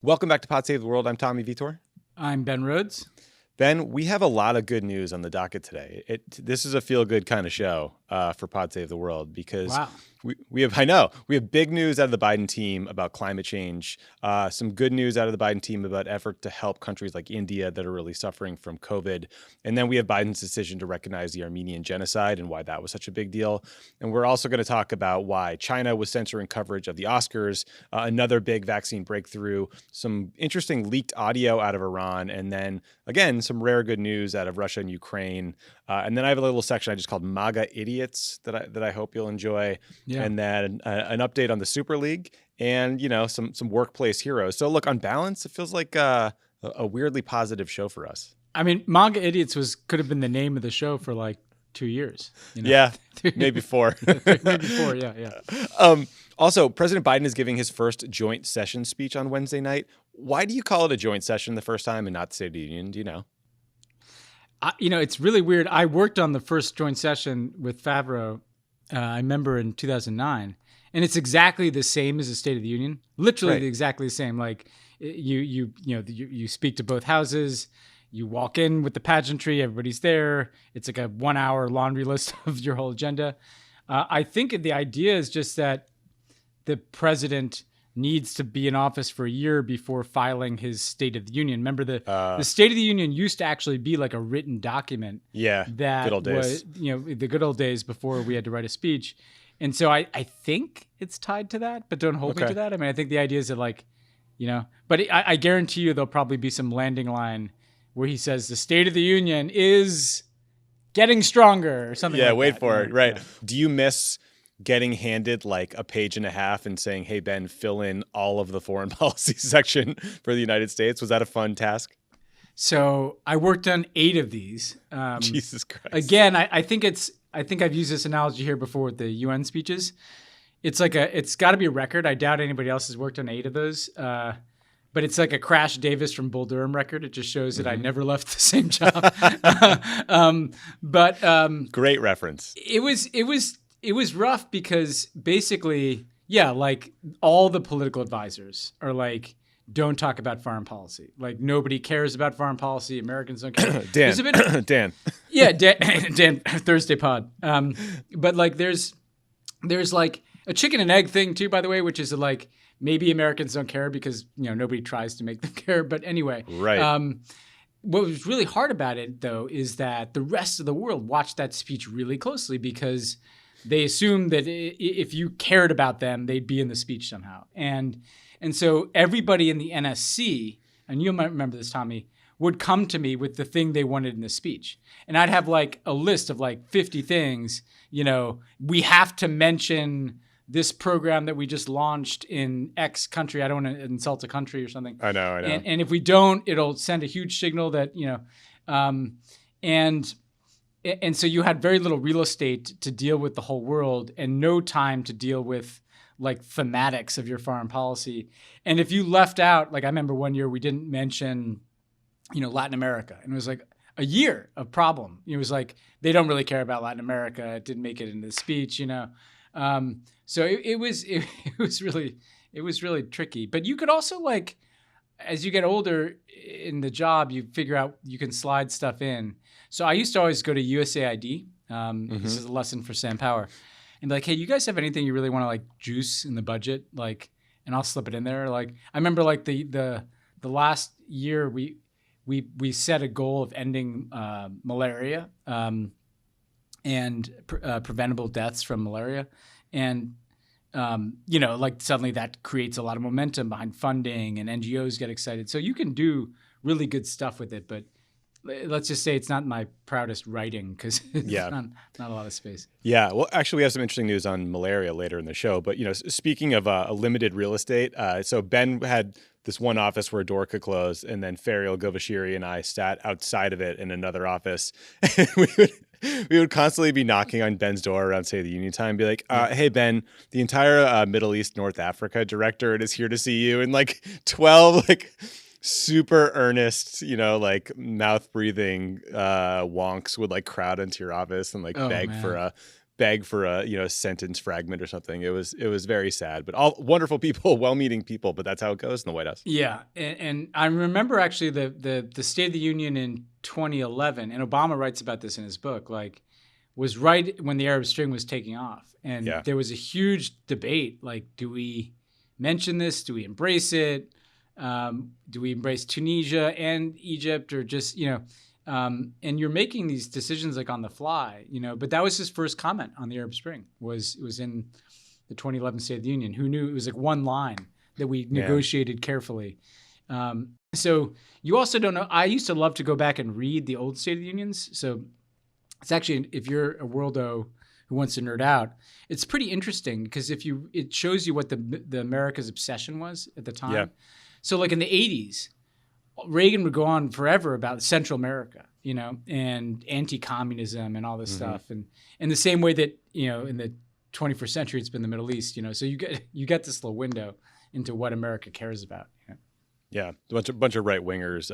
Welcome back to Pod Save the World. I'm Tommy Vietor. I'm Ben Rhodes. Ben, we have a lot of good news on the docket today. This is a feel-good kind of show for Pod Save the World because Wow. we have big news out of the Biden team about climate change, some good news out of the Biden team about effort to help countries like India that are really suffering from COVID. And then we have Biden's decision to recognize the Armenian genocide and why that was such a big deal. And we're also going to talk about why China was censoring coverage of the Oscars, another big vaccine breakthrough, some interesting leaked audio out of Iran, and then, again, some rare good news out of Russia and Ukraine. And then I have a little section I just called MAGA Idiots that I hope you'll enjoy. Yeah. And then an update on the Super League and, some workplace heroes. So look, on balance, it feels like a weirdly positive show for us. I mean, MAGA Idiots could have been the name of the show for like 2 years. Yeah, maybe 4. Maybe 4, yeah. Also, President Biden is giving his first joint session speech on Wednesday night. Why do you call it a joint session the first time and not the State of the Union? Do you know? It's really weird. I worked on the first joint session with Favreau, I remember in 2009, and it's exactly the same as the State of the Union. Literally exactly the same. Like you speak to both houses. You walk in with the pageantry. Everybody's there. It's like a 1 hour laundry list of your whole agenda. I think the idea is just that the president needs to be in office for a year before filing his State of the Union. Remember, the State of the Union used to actually be like a written document. Yeah, that good old days. Was, the good old days before we had to write a speech. And so I think it's tied to that, but don't hold me to that. I mean, I think the idea is that but I guarantee you there'll probably be some landing line where he says the State of the Union is getting stronger or something. Yeah, like wait that. for it. Right. Yeah. Do you miss getting handed like a page and a half and saying, hey, Ben, fill in all of the foreign policy section for the United States? Was that a fun task? So I worked on 8 of these. Jesus Christ. Again, I think I've used this analogy here before with the UN speeches. It's got to be a record. I doubt anybody else has worked on 8 of those. But it's like a Crash Davis from Bull Durham record. It just shows that I never left the same job. Great reference. It was rough because basically, like all the political advisors are like, don't talk about foreign policy. Like nobody cares about foreign policy. Americans don't care. Dan. Yeah, Dan, Thursday pod. But like there's like a chicken and egg thing too, by the way, which is like maybe Americans don't care because nobody tries to make them care. But anyway, right. What was really hard about it though is that the rest of the world watched that speech really closely because they assumed that if you cared about them, they'd be in the speech somehow. And so everybody in the NSC, and you might remember this, Tommy, would come to me with the thing they wanted in the speech. And I'd have like a list of like 50 things, we have to mention this program that we just launched in X country. I don't want to insult a country or something. I know. And if we don't, it'll send a huge signal that, and so you had very little real estate to deal with the whole world and no time to deal with like thematics of your foreign policy. And if you left out, like I remember one year we didn't mention, Latin America, and it was like a year of problem. It was like, they don't really care about Latin America. It didn't make it into the speech, So it was really tricky. But you could also like, as you get older in the job, you figure out you can slide stuff in. So I used to always go to USAID. This is a lesson for Sam Power. And be like, hey, you guys have anything you really want to like juice in the budget? Like, and I'll slip it in there. Like, I remember like the last year we set a goal of ending malaria and preventable deaths from malaria. And like suddenly that creates a lot of momentum behind funding and NGOs get excited. So you can do really good stuff with it, but let's just say it's not my proudest writing because it's not a lot of space. Yeah. Well, actually, we have some interesting news on malaria later in the show. But, speaking of a limited real estate, so Ben had this one office where a door could close, and then Fariel Govashiri and I sat outside of it in another office. And we would constantly be knocking on Ben's door around, say, the Union time, be like, hey, Ben, the entire Middle East, North Africa directorate is here to see you. And like 12, like super earnest, like mouth breathing wonks would like crowd into your office and like beg for a beg for a sentence fragment or something. It was very sad, but all wonderful people, well-meaning people, but that's how it goes in the White House. Yeah, and I remember actually the State of the Union in 2011, and Obama writes about this in his book, like was right when the Arab Spring was taking off, and there was a huge debate, like, do we mention this? Do we embrace it? Do we embrace Tunisia and Egypt, or just, and you're making these decisions like on the fly, but that was his first comment on the Arab Spring it was in the 2011 State of the Union. Who knew? It was like one line that we negotiated carefully. So you also don't know. I used to love to go back and read the old State of the Unions. So it's actually, if you're a worldo who wants to nerd out, it's pretty interesting because it shows you what the America's obsession was at the time. Yeah. So like in the 80s, Reagan would go on forever about Central America, and anti-communism and all this stuff. And in the same way that, in the 21st century, it's been the Middle East, so you get this little window into what America cares about. Yeah, a bunch of right wingers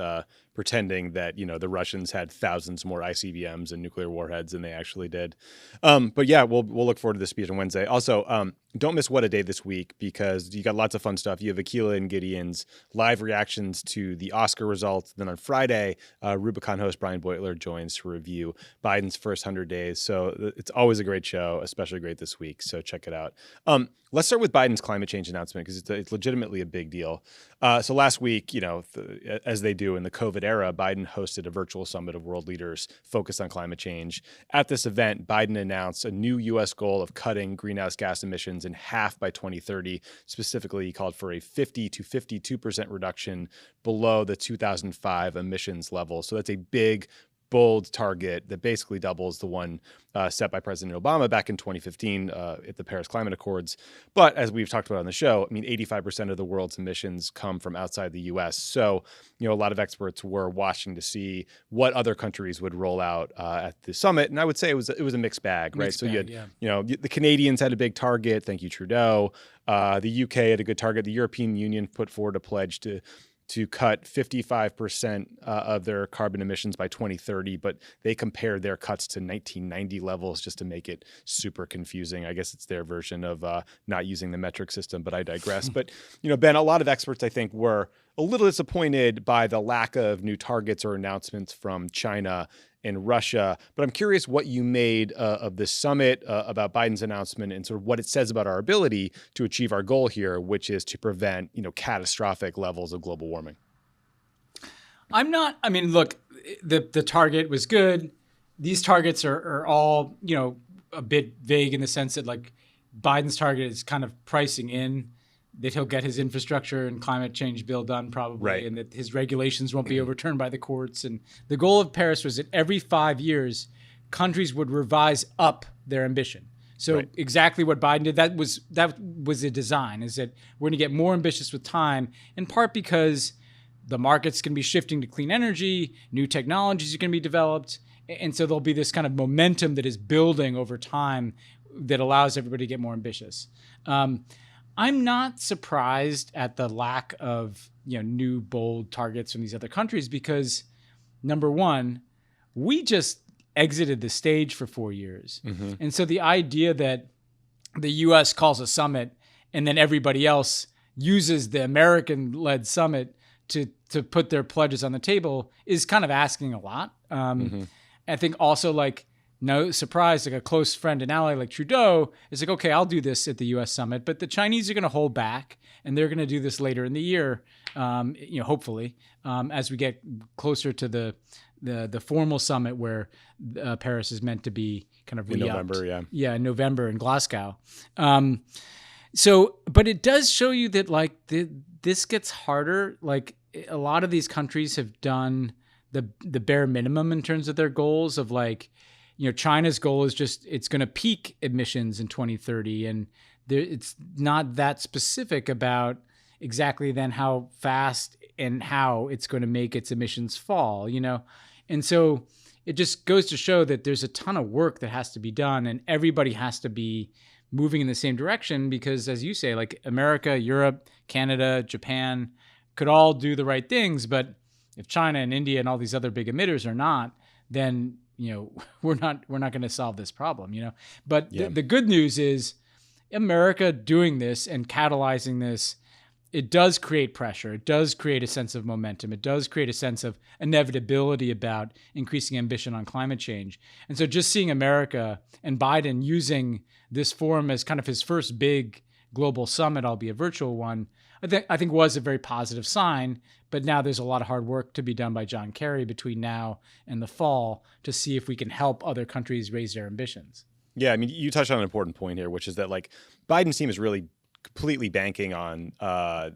pretending that the Russians had thousands more ICBMs and nuclear warheads than they actually did. But yeah, we'll look forward to the speech on Wednesday. Also, don't miss What a Day this week because you got lots of fun stuff. You have Akilah and Gideon's live reactions to the Oscar results. Then on Friday, Rubicon host Brian Beutler joins to review Biden's first 100 days. So it's always a great show, especially great this week. So check it out. Let's start with Biden's climate change announcement because it's legitimately a big deal. So last week, as they do in the COVID era, Biden hosted a virtual summit of world leaders focused on climate change. At this event, Biden announced a new U.S. goal of cutting greenhouse gas emissions in half by 2030. Specifically, he called for a 50 to 52% reduction below the 2005 emissions level. So that's a big, bold target that basically doubles the one set by President Obama back in 2015 at the Paris Climate Accords. But as we've talked about on the show, 85% of the world's emissions come from outside the U.S. So, a lot of experts were watching to see what other countries would roll out at the summit. And I would say it was a mixed bag, right? So the Canadians had a big target. Thank you, Trudeau. The UK had a good target. The European Union put forward a pledge to cut 55% of their carbon emissions by 2030, but they compared their cuts to 1990 levels just to make it super confusing. I guess it's their version of not using the metric system, but I digress. But, Ben, a lot of experts, I think, were a little disappointed by the lack of new targets or announcements from China and Russia. But I'm curious what you made of this summit, about Biden's announcement and sort of what it says about our ability to achieve our goal here, which is to prevent, catastrophic levels of global warming. Look, the target was good. These targets are all, a bit vague in the sense that like Biden's target is kind of pricing in that he'll get his infrastructure and climate change bill done probably, right, and that his regulations won't be overturned by the courts. And the goal of Paris was that every 5 years, countries would revise up their ambition. So right, exactly what Biden did, that was the design, is that we're going to get more ambitious with time, in part because the market's going to be shifting to clean energy, new technologies are going to be developed, and so there'll be this kind of momentum that is building over time that allows everybody to get more ambitious. I'm not surprised at the lack of new bold targets from these other countries because, number one, we just exited the stage for 4 years. Mm-hmm. And so the idea that the U.S. calls a summit and then everybody else uses the American-led summit to put their pledges on the table is kind of asking a lot. I think also no surprise, a close friend and ally like Trudeau is okay, I'll do this at the U.S. summit, but the Chinese are going to hold back, and they're going to do this later in the year, hopefully, as we get closer to the formal summit where Paris is meant to be kind of re-upped. In November, in November in Glasgow. But it does show you that this gets harder. A lot of these countries have done the bare minimum in terms of their goals of China's goal is just it's going to peak emissions in 2030, and it's not that specific about exactly then how fast and how it's going to make its emissions fall, And so it just goes to show that there's a ton of work that has to be done, and everybody has to be moving in the same direction because, as you say, America, Europe, Canada, Japan could all do the right things, but if China and India and all these other big emitters are not, then we're not going to solve this problem, But the good news is America doing this and catalyzing this, it does create pressure. It does create a sense of momentum. It does create a sense of inevitability about increasing ambition on climate change. And so just seeing America and Biden using this forum as kind of his first big global summit, albeit a virtual one, I think was a very positive sign. But now there's a lot of hard work to be done by John Kerry between now and the fall to see if we can help other countries raise their ambitions. Yeah, I mean, you touched on an important point here, which is that like Biden's team is really completely banking on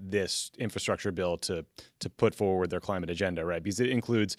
this infrastructure bill to put forward their climate agenda, right? Because it includes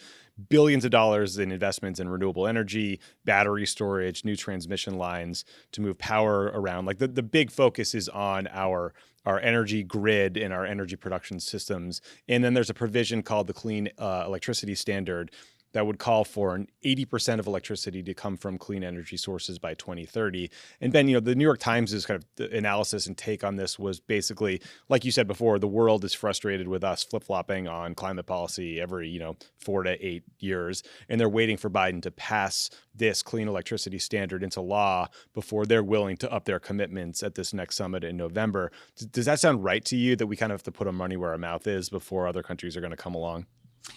billions of dollars in investments in renewable energy, battery storage, new transmission lines to move power around. Like the big focus is on our energy grid and our energy production systems. And then there's a provision called the Clean Electricity Standard that would call for an 80% of electricity to come from clean energy sources by 2030. And Ben, the New York Times' kind of the analysis and take on this was basically, like you said before, the world is frustrated with us flip-flopping on climate policy every, 4 to 8 years. And they're waiting for Biden to pass this clean electricity standard into law before they're willing to up their commitments at this next summit in November. Does that sound right to you, that we kind of have to put our money where our mouth is before other countries are going to come along?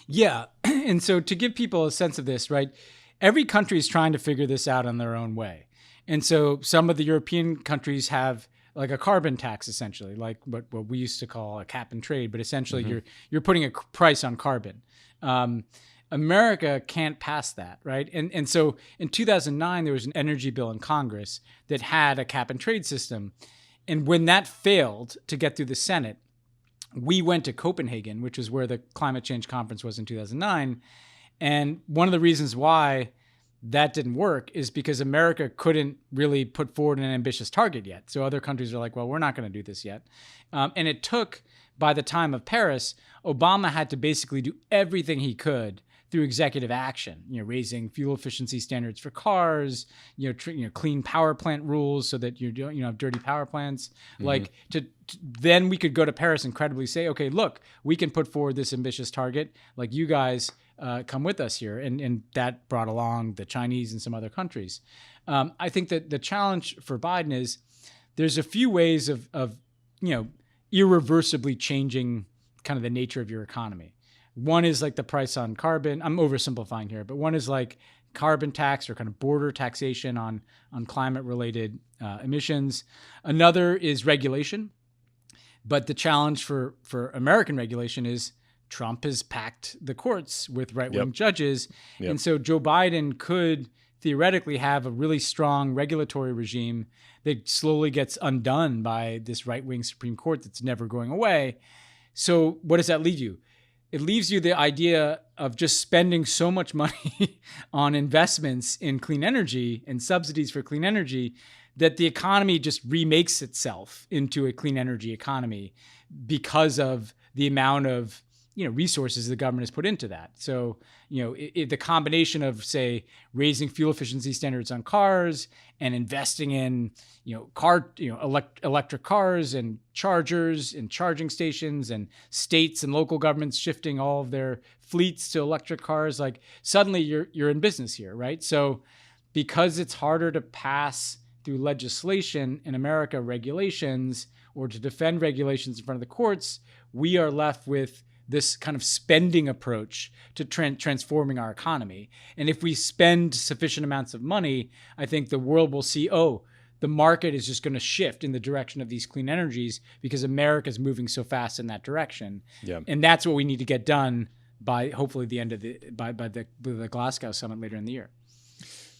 Yeah. And so to give people a sense of this, right, every country is trying to figure this out in their own way. And so some of the European countries have like a carbon tax, essentially, like what we used to call a cap and trade, but essentially you're putting a price on carbon. America can't pass that, right? And so in 2009, there was an energy bill in Congress that had a cap and trade system. And when that failed to get through the Senate, we went to Copenhagen, which is where the climate change conference was in 2009. And one of the reasons why that didn't work is because America couldn't really put forward an ambitious target yet. So other countries are like, well, we're not going to do this yet. And it took, by the time of Paris, Obama had to basically do everything he could through executive action, raising fuel efficiency standards for cars, clean power plant rules so that you don't have dirty power plants. Like then we could go to Paris and credibly say, okay, look, we can put forward this ambitious target. Like you guys come with us here, and that brought along the Chinese and some other countries. I think that the challenge for Biden is there's a few ways of irreversibly changing kind of the nature of your economy. One is like the price on carbon. I'm oversimplifying here, but one is like carbon tax or kind of border taxation on climate-related emissions. Another is regulation. But the challenge for American regulation is Trump has packed the courts with right-wing judges. And so Joe Biden could theoretically have a really strong regulatory regime that slowly gets undone by this right-wing Supreme Court that's never going away. So what does that leave you? It leaves you the idea of just spending so much money on investments in clean energy and subsidies for clean energy that the economy just remakes itself into a clean energy economy because of the amount of resources the government has put into that. So, the combination of, say, raising fuel efficiency standards on cars and investing in, electric cars and chargers and charging stations, and states and local governments shifting all of their fleets to electric cars, like suddenly you're in business here, right? So because it's harder to pass through legislation in America regulations or to defend regulations in front of the courts, we are left with this kind of spending approach to transforming our economy. And if we spend sufficient amounts of money, I think the world will see, the market is just going to shift in the direction of these clean energies because America is moving so fast in that direction. Yeah. And that's what we need to get done by hopefully the end of by the Glasgow summit later in the year.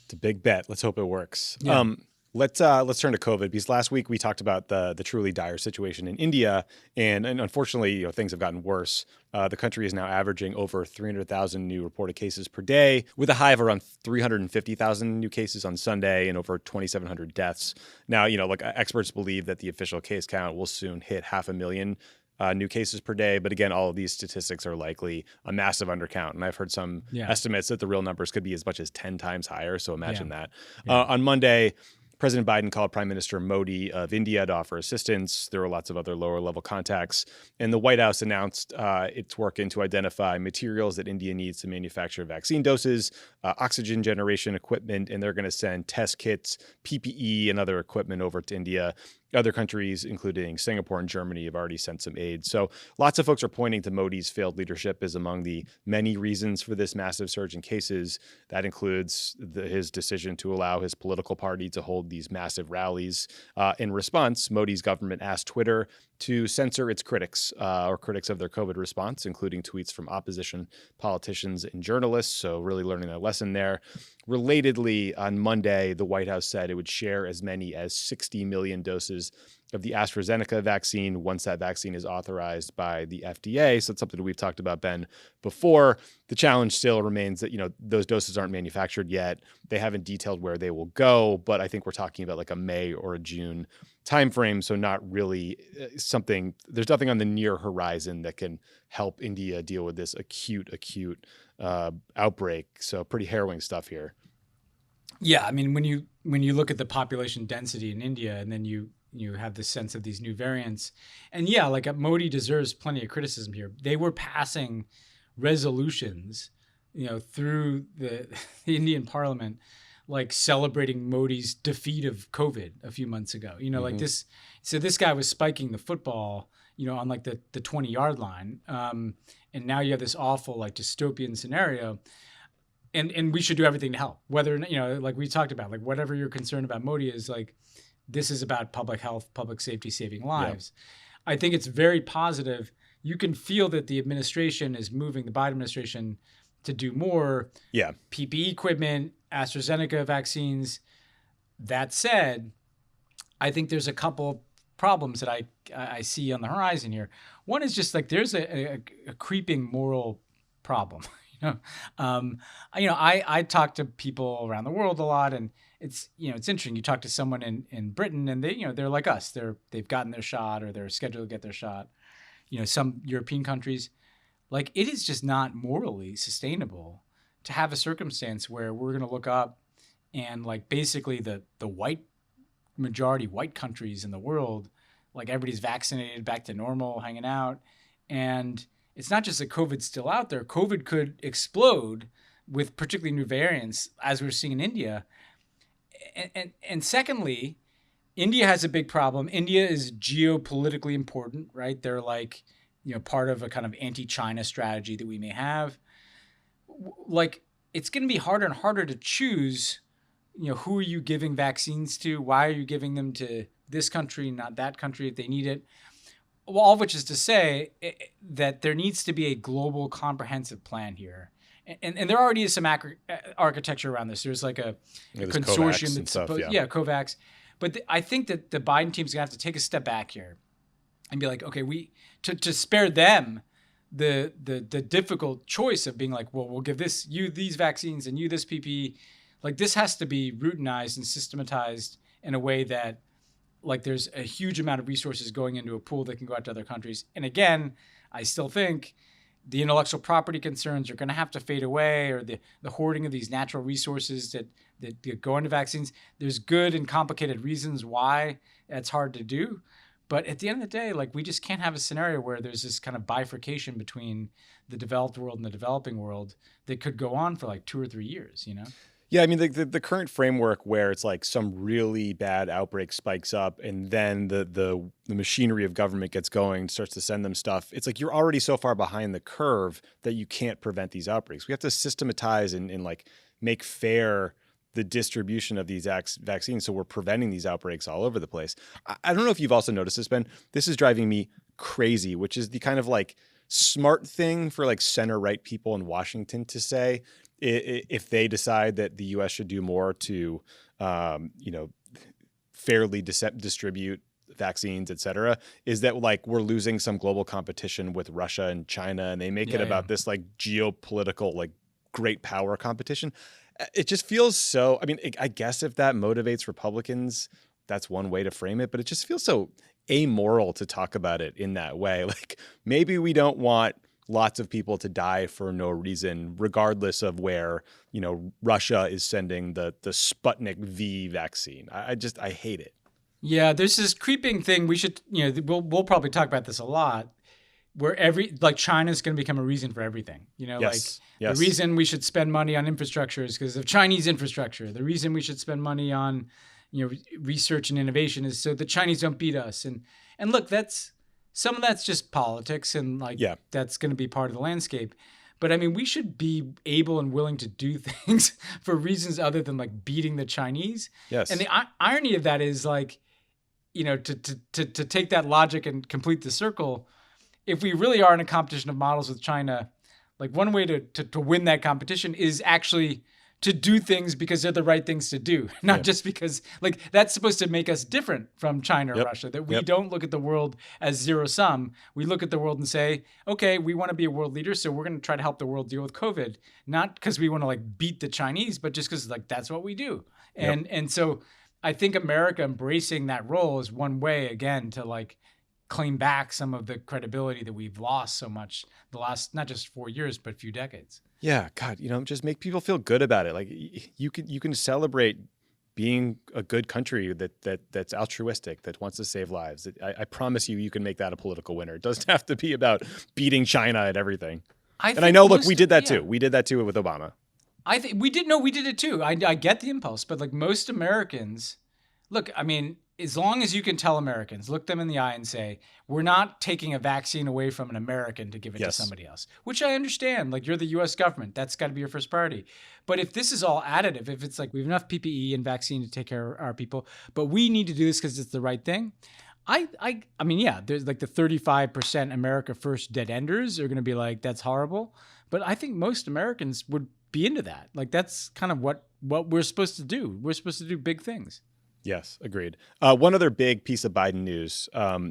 It's a big bet. Let's hope it works. Yeah. Let's turn to COVID, because last week we talked about the truly dire situation in India, and unfortunately, things have gotten worse. The country is now averaging over 300,000 new reported cases per day, with a high of around 350,000 new cases on Sunday and over 2,700 deaths. Now, experts believe that the official case count will soon hit 500,000 new cases per day. But again, all of these statistics are likely a massive undercount. And I've heard some estimates that the real numbers could be as much as 10 times higher. So imagine that. Yeah. On Monday, President Biden called Prime Minister Modi of India to offer assistance. There were lots of other lower level contacts. And the White House announced it's working to identify materials that India needs to manufacture vaccine doses, oxygen generation equipment, and they're going to send test kits, PPE, and other equipment over to India. Other countries, including Singapore and Germany, have already sent some aid. So lots of folks are pointing to Modi's failed leadership as among the many reasons for this massive surge in cases. That includes his decision to allow his political party to hold these massive rallies. In response, Modi's government asked Twitter to censor its critics or critics of their COVID response, including tweets from opposition politicians and journalists. So really learning a lesson there. Relatedly, on Monday, the White House said it would share as many as 60 million doses of the AstraZeneca vaccine once that vaccine is authorized by the FDA. So it's something that we've talked about, Ben, before. The challenge still remains that, those doses aren't manufactured yet. They haven't detailed where they will go, but I think we're talking about like a May or a June timeframe. So not really there's nothing on the near horizon that can help India deal with this acute outbreak. So pretty harrowing stuff here. Yeah, I mean, when you look at the population density in India, and then you have this sense of these new variants, and yeah, like Modi deserves plenty of criticism here. They were passing resolutions, through the Indian parliament, like celebrating Modi's defeat of COVID a few months ago. Like this. So this guy was spiking the football, on like the 20-yard line, and now you have this awful like dystopian scenario. And we should do everything to help. Whether, like we talked about, like whatever you're concerned about Modi is, like this is about public health, public safety, saving lives. Yeah. I think it's very positive. You can feel that the administration is moving, the Biden administration, to do more. Yeah. PPE equipment, AstraZeneca vaccines. That said, I think there's a couple problems that I see on the horizon here. One is just like there's a creeping moral problem. I talk to people around the world a lot, and it's interesting. You talk to someone in Britain, and they're like us. They've gotten their shot, or they're scheduled to get their shot. Some European countries, like it is just not morally sustainable to have a circumstance where we're going to look up and like basically the white majority white countries in the world, like everybody's vaccinated, back to normal, hanging out, and it's not just that COVID's still out there. COVID could explode with particularly new variants, as we're seeing in India. And secondly, India has a big problem. India is geopolitically important, right? They're like, part of a kind of anti-China strategy that we may have. Like, it's going to be harder and harder to choose, who are you giving vaccines to? Why are you giving them to this country, not that country if they need it? Well, all of which is to say that there needs to be a global comprehensive plan here. And there already is some architecture around this. There's like a consortium that's supposed, COVAX. But I think that the Biden team's gonna have to take a step back here and be like, okay, to spare them the difficult choice of being like, well, we'll give you these vaccines and you this PPE. Like this has to be routinized and systematized in a way that like there's a huge amount of resources going into a pool that can go out to other countries. And again, I still think the intellectual property concerns are going to have to fade away, or the hoarding of these natural resources that go into vaccines. There's good and complicated reasons why that's hard to do. But at the end of the day, like we just can't have a scenario where there's this kind of bifurcation between the developed world and the developing world that could go on for like 2 or 3 years, Yeah, I mean, the current framework where it's like some really bad outbreak spikes up and then the machinery of government gets going, starts to send them stuff. It's like you're already so far behind the curve that you can't prevent these outbreaks. We have to systematize and like make fair the distribution of these vaccines so we're preventing these outbreaks all over the place. I don't know if you've also noticed this, Ben. This is driving me crazy, which is the kind of like smart thing for like center-right people in Washington to say, if they decide that the U.S. should do more to, fairly distribute vaccines, et cetera, is that like we're losing some global competition with Russia and China, and they make it about this like geopolitical, like great power competition. It just feels so, I mean, I guess if that motivates Republicans, that's one way to frame it, but it just feels so amoral to talk about it in that way. Like maybe we don't want lots of people to die for no reason, regardless of where, Russia is sending the Sputnik V vaccine. I hate it. Yeah, there's this creeping thing. We should, we'll probably talk about this a lot, where China's going to become a reason for everything. Yes. The reason we should spend money on infrastructure is because of Chinese infrastructure. The reason we should spend money on, research and innovation is so the Chinese don't beat us. And look, some of that's just politics, and that's going to be part of the landscape. But I mean, we should be able and willing to do things for reasons other than beating the Chinese. Yes. And the irony of that is to take that logic and complete the circle. If we really are in a competition of models with China, one way to win that competition is actually to do things because they're the right things to do, not just because that's supposed to make us different from China or Russia, that we don't look at the world as zero sum. We look at the world and say, okay, we want to be a world leader, so we're going to try to help the world deal with COVID, not because we want to beat the Chinese, but just because that's what we do. And so I think America embracing that role is one way, again, to claim back some of the credibility that we've lost so much the last, not just 4 years, but a few decades. Yeah, God, just make people feel good about it. You can celebrate being a good country that's altruistic, that wants to save lives. I promise you can make that a political winner. It doesn't have to be about beating China at everything. I know, look, we did that too. We did that too with Obama. I think we did it too. I get the impulse, but most Americans, look, I mean, as long as you can tell Americans, look them in the eye and say, we're not taking a vaccine away from an American to give it to somebody else, which I understand. You're the U.S. government. That's got to be your first priority. But if this is all additive, if it's we have enough PPE and vaccine to take care of our people, but we need to do this because it's the right thing. I mean, yeah, there's the 35% America First dead enders are going to be that's horrible. But I think most Americans would be into that. That's kind of what we're supposed to do. We're supposed to do big things. Yes, agreed. One other big piece of Biden news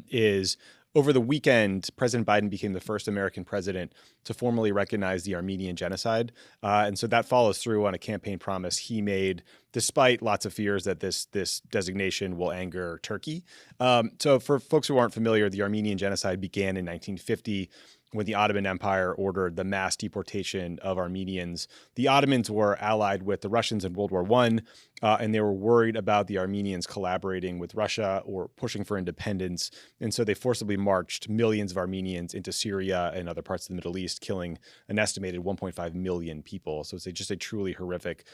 is over the weekend, President Biden became the first American president to formally recognize the Armenian genocide. And so that follows through on a campaign promise he made, despite lots of fears that this designation will anger Turkey. So for folks who aren't familiar, the Armenian genocide began in 1950 when the Ottoman Empire ordered the mass deportation of Armenians. The Ottomans were allied with the Russians in World War I, and they were worried about the Armenians collaborating with Russia or pushing for independence. And so they forcibly marched millions of Armenians into Syria and other parts of the Middle East, killing an estimated 1.5 million people. So it's just a truly horrific,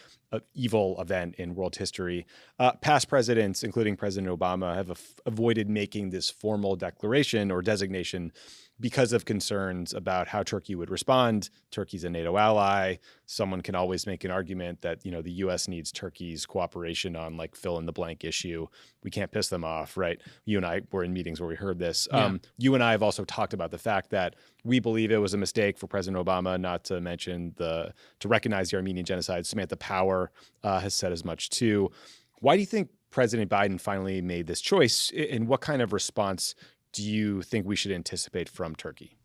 evil event in world history. Past presidents, including President Obama, have avoided making this formal declaration or designation because of concerns about how Turkey would respond. Turkey's a NATO ally. Someone can always make an argument that, the U.S. needs Turkey's cooperation on fill in the blank issue. We can't piss them off, right? You and I were in meetings where we heard this. Yeah. You and I have also talked about the fact that we believe it was a mistake for President Obama not to mention to recognize the Armenian genocide. Samantha Power has said as much too. Why do you think President Biden finally made this choice, and what kind of response do you think we should anticipate from Turkey?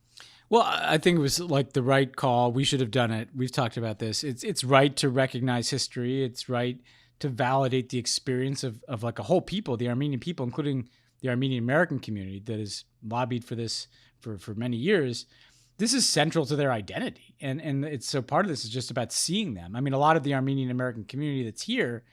Well, I think it was the right call. We should have done it. We've talked about this. It's right to recognize history. It's right to validate the experience of a whole people, the Armenian people, including the Armenian American community that has lobbied for this for many years. This is central to their identity. And it's so part of this is just about seeing them. I mean, a lot of the Armenian American community that's here,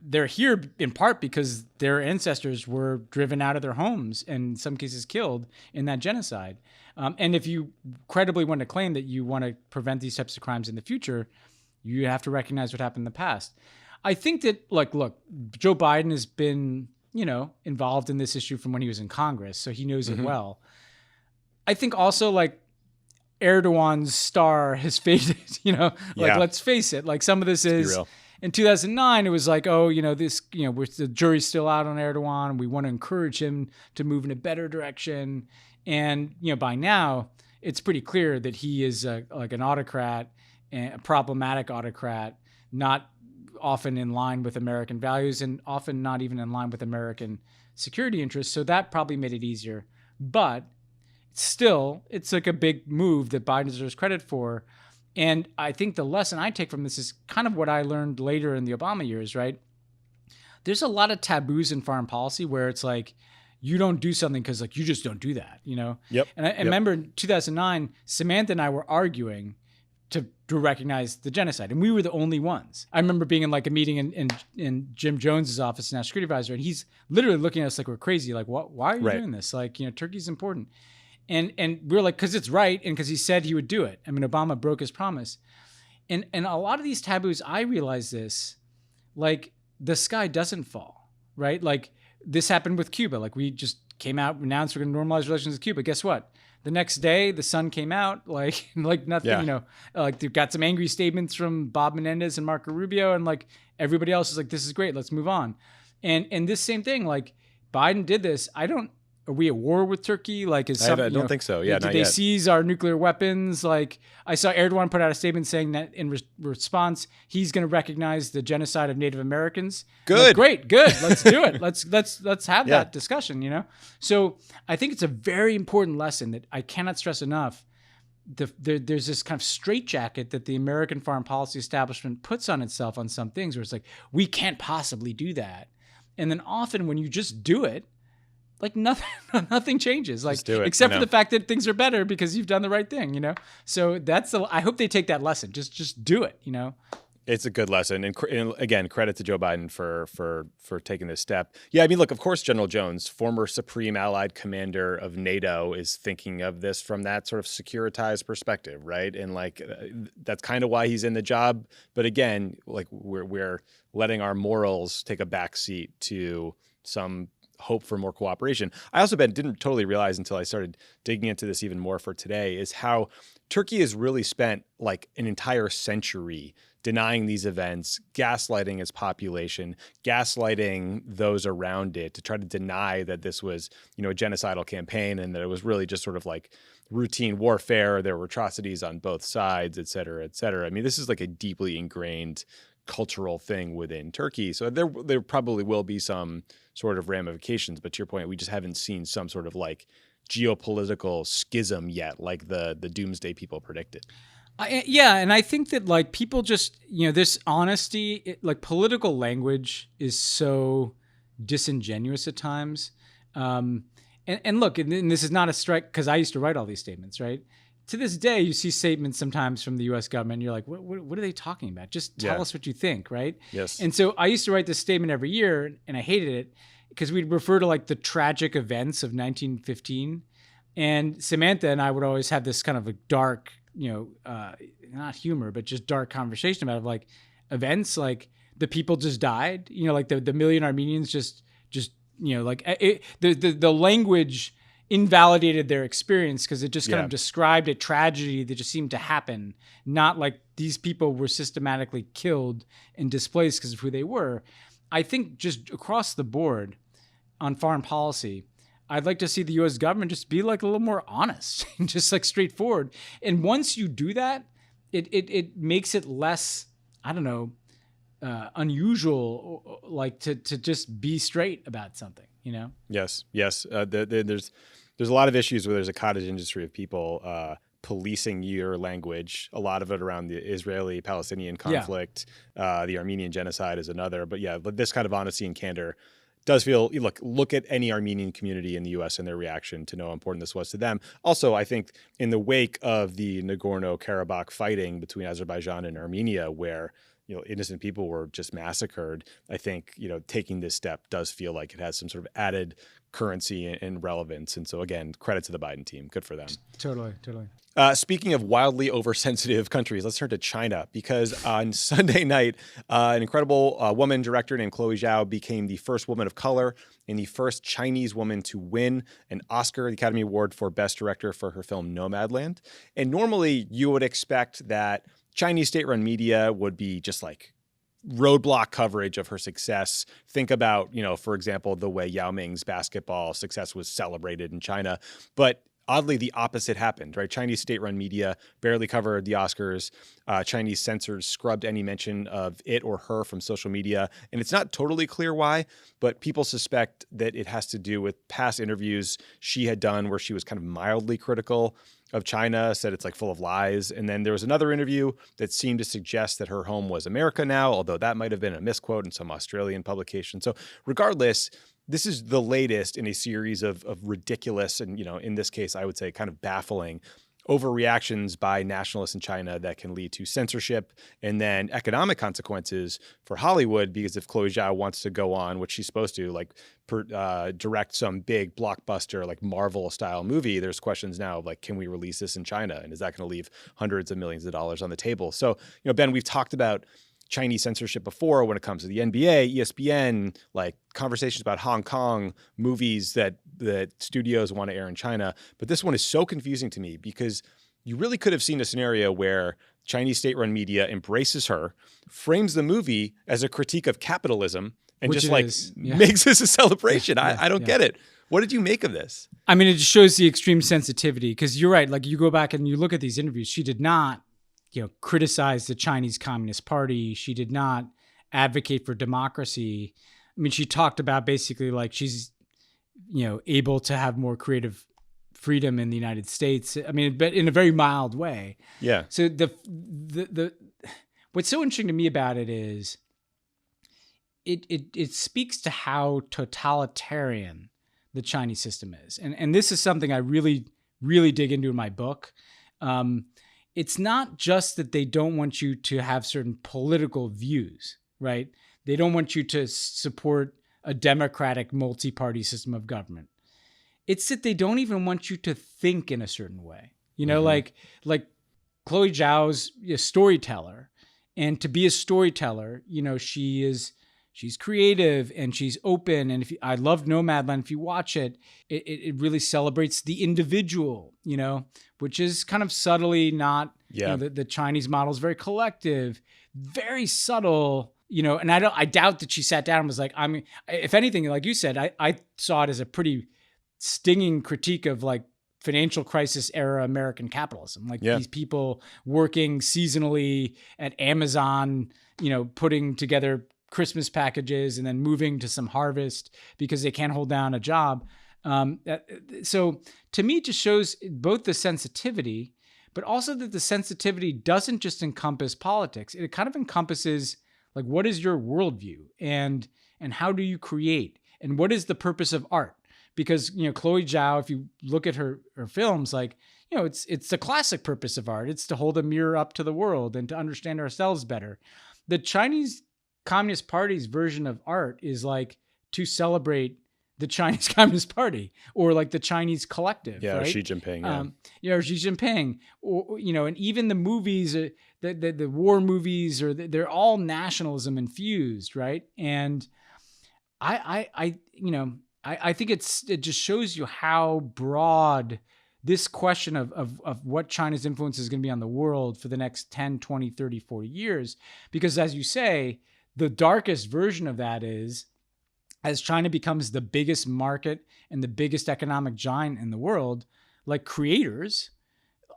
they're here in part because their ancestors were driven out of their homes and in some cases killed in that genocide. And if you credibly want to claim that you want to prevent these types of crimes in the future, you have to recognize what happened in the past. I think that, look, Joe Biden has been, involved in this issue from when he was in Congress, so he knows it well. I think also, Erdogan's star has faded, let's face it. Some of this is... In 2009, it was the jury's still out on Erdogan. We want to encourage him to move in a better direction. And, by now, it's pretty clear that he is an autocrat, a problematic autocrat, not often in line with American values and often not even in line with American security interests. So that probably made it easier. But still, it's a big move that Biden deserves credit for. And I think the lesson I take from this is kind of what I learned later in the Obama years, right? There's a lot of taboos in foreign policy where it's you don't do something because like you just don't do that, you know? Yep. And I remember in 2009, Samantha and I were arguing to recognize the genocide, and we were the only ones. I remember being in like a meeting in Jim Jones's office, national security advisor, and he's literally looking at us like we're crazy. Like, what? Why are you doing this? Like, you know, Turkey's important, and we were like, because it's right, and because he said he would do it. I mean, Obama broke his promise, and a lot of these taboos, I realize this, like the sky doesn't fall, right? Like this happened with Cuba. Like we just came out, announced we're going to normalize relations with Cuba. Guess what? The next day, the sun came out, like nothing, you know, like they got some angry statements from Bob Menendez and Marco Rubio, and like everybody else is like, this is great, let's move on. And this same thing, like Biden did this. Are we at war with Turkey? Like, I don't think so. Yeah, did they seize our nuclear weapons? Like, I saw Erdogan put out a statement saying that in response, he's going to recognize the genocide of Native Americans. Good, like, good. Let's do it. Let's have that discussion. You know. So I think it's a very important lesson that I cannot stress enough. There's this kind of straitjacket that the American foreign policy establishment puts on itself on some things, where it's like we can't possibly do that, and then often when you just do it, like nothing changes, like except for the fact that things are better because you've done the right thing, you know? So I hope they take that lesson. Just do it, you know? It's a good lesson. And again, credit to Joe Biden for taking this step. Yeah, I mean, look, of course, General Jones, former Supreme Allied Commander of NATO, is thinking of this from that sort of securitized perspective, right? And like, that's kind of why he's in the job. But again, like we're letting our morals take a backseat to some hope for more cooperation. I also didn't totally realize until I started digging into this even more for today is how Turkey has really spent like an entire century denying these events, gaslighting its population, gaslighting those around it to try to deny that this was, you know, a genocidal campaign and that it was really just sort of like routine warfare. There were atrocities on both sides, et cetera, et cetera. I mean, this is like a deeply ingrained cultural thing within Turkey. So there probably will be some sort of ramifications, but to your point, we just haven't seen some sort of like geopolitical schism yet, like the doomsday people predicted. Yeah, and I think that like people just, you know, this honesty, like political language is so disingenuous at times. And look, and this is not a strike because I used to write all these statements, right? To this day, you see statements sometimes from the U.S. government. And you're like, what are they talking about? Just tell us what you think, right? Yes. And so I used to write this statement every year, and I hated it because we'd refer to like the tragic events of 1915. And Samantha and I would always have this kind of a dark, you know, not humor, but just dark conversation about like events, like the people just died, you know, like the million Armenians just you know, like the language invalidated their experience because it just kind of described a tragedy that just seemed to happen, not like these people were systematically killed and displaced because of who they were. I think just across the board on foreign policy, I'd like to see the U.S. government just be like a little more honest and just like straightforward. And once you do that, it makes it less, I don't know, unusual, like to just be straight about something, you know? Yes. There's a lot of issues where there's a cottage industry of people policing your language, a lot of it around the Israeli-Palestinian conflict. The Armenian genocide is another. But yeah, this kind of honesty and candor does feel, look at any Armenian community in the U.S. and their reaction to know how important this was to them. Also, I think in the wake of the Nagorno-Karabakh fighting between Azerbaijan and Armenia, where innocent people were just massacred, I think, taking this step does feel like it has some sort of added currency and relevance. And so again, credit to the Biden team. Good for them. Totally. Speaking of wildly oversensitive countries, let's turn to China, because on Sunday night, an incredible woman director named Chloé Zhao became the first woman of color and the first Chinese woman to win an Oscar, the Academy Award for Best Director for her film Nomadland. And normally you would expect that Chinese state-run media would be just like roadblock coverage of her success. Think about, for example, the way Yao Ming's basketball success was celebrated in China. But oddly, the opposite happened, right? Chinese state-run media barely covered the Oscars. Chinese censors scrubbed any mention of it or her from social media. And it's not totally clear why, but people suspect that it has to do with past interviews she had done where she was kind of mildly critical of China, said it's like full of lies. And then there was another interview that seemed to suggest that her home was America now, although that might have been a misquote in some Australian publication. So regardless, this is the latest in a series of ridiculous and, in this case, I would say kind of baffling overreactions by nationalists in China that can lead to censorship and then economic consequences for Hollywood. Because if Chloé Zhao wants to go on, which she's supposed to, like direct some big blockbuster, like Marvel style movie, there's questions now of like, can we release this in China? And is that going to leave hundreds of millions of dollars on the table? So, Ben, we've talked about Chinese censorship before when it comes to the NBA, ESPN, like conversations about Hong Kong movies that studios want to air in China. But this one is so confusing to me because you really could have seen a scenario where Chinese state-run media embraces her, frames the movie as a critique of capitalism, and Which just like makes this a celebration. I don't get it. What did you make of this? I mean, it just shows the extreme sensitivity, because you're right. Like, you go back and you look at these interviews, she did not criticize the Chinese Communist Party. She did not advocate for democracy. I mean, she talked about basically like she's, able to have more creative freedom in the United States. I mean, but in a very mild way. Yeah. So the what's so interesting to me about it is it speaks to how totalitarian the Chinese system is. And this is something I really, really dig into in my book. It's not just that they don't want you to have certain political views, right? They don't want you to support a democratic multi-party system of government. It's that they don't even want you to think in a certain way. Like Chloé Zhao's a storyteller, and to be a storyteller, she's creative and she's open. And I loved Nomadland. If you watch it, it really celebrates the individual, which is kind of subtly not, the Chinese model is very collective, very subtle, and I doubt that she sat down and was like, if anything, like you said, I saw it as a pretty stinging critique of like financial crisis era American capitalism. Like these people working seasonally at Amazon, putting together Christmas packages and then moving to some harvest because they can't hold down a job. So to me, it just shows both the sensitivity, but also that the sensitivity doesn't just encompass politics. It kind of encompasses like, what is your worldview and how do you create and what is the purpose of art? Because, Chloé Zhao, if you look at her films, like, it's the classic purpose of art. It's to hold a mirror up to the world and to understand ourselves better. The Chinese Communist Party's version of art is like to celebrate the Chinese Communist Party or like the Chinese collective. Yeah, right? Xi Jinping. Or Xi Jinping, or and even the movies, the war movies, they're all nationalism infused, right? And I think it just shows you how broad this question of what China's influence is going to be on the world for the next 10, 20, 30, 40 years. Because as you say, the darkest version of that is, as China becomes the biggest market and the biggest economic giant in the world, like creators,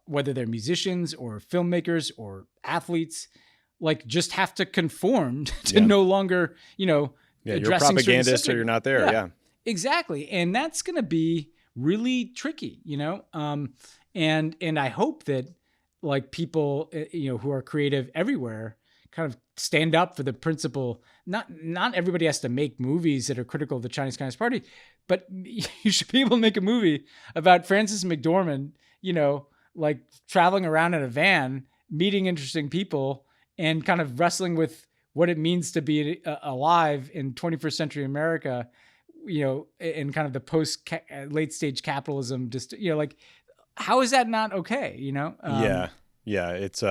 whether they're musicians or filmmakers or athletes, like just have to conform to no longer, you're a propagandist or you're not there. Yeah. Exactly. And that's going to be really tricky, and I hope that like people, who are creative everywhere kind of stand up for the principle. Not everybody has to make movies that are critical of the Chinese Communist Party, but you should be able to make a movie about Frances McDormand, like traveling around in a van, meeting interesting people and kind of wrestling with what it means to be alive in 21st century America, in kind of the post late stage capitalism, just, like, how is that not okay? Yeah. It's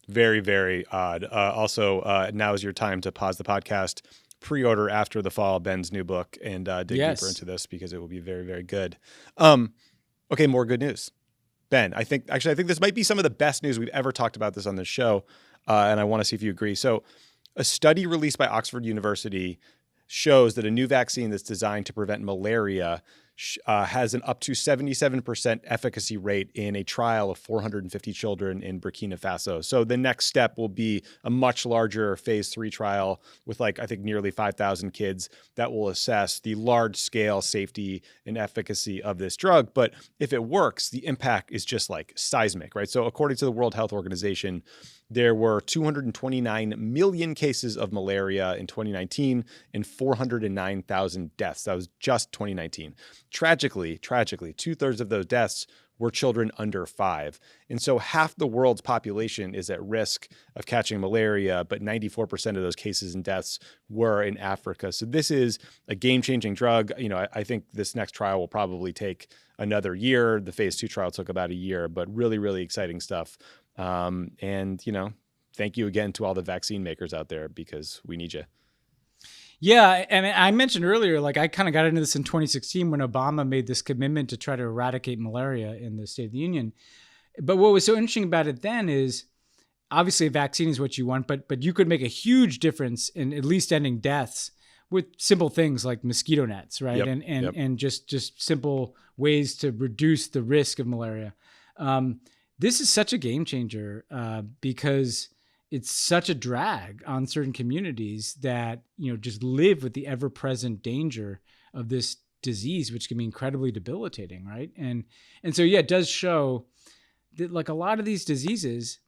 very, very odd. Also, now is your time to pause the podcast, pre-order After the Fall, Ben's new book, and dig deeper into this because it will be very, very good. Okay, more good news. Ben, I think this might be some of the best news we've ever talked about this on this show, and I want to see if you agree. So a study released by Oxford University shows that a new vaccine that's designed to prevent malaria has an up to 77% efficacy rate in a trial of 450 children in Burkina Faso. So the next step will be a much larger phase 3 trial with I think nearly 5,000 kids that will assess the large scale safety and efficacy of this drug. But if it works, the impact is just seismic, right? So according to the World Health Organization, there were 229 million cases of malaria in 2019 and 409,000 deaths. That was just 2019. Tragically, 2/3 of those deaths were children under 5. And so half the world's population is at risk of catching malaria, but 94% of those cases and deaths were in Africa. So this is a game-changing drug. I think this next trial will probably take another year. The phase 2 trial took about a year, but really, really exciting stuff. Thank you again to all the vaccine makers out there, because we need you. Yeah. And I mentioned earlier, I kind of got into this in 2016 when Obama made this commitment to try to eradicate malaria in the State of the Union. But what was so interesting about it then is obviously a vaccine is what you want, but you could make a huge difference in at least ending deaths with simple things like mosquito nets, right? Yep, and just simple ways to reduce the risk of malaria. This is such a game changer because it's such a drag on certain communities that, just live with the ever-present danger of this disease, which can be incredibly debilitating, right? And so, yeah, it does show that a lot of these diseases,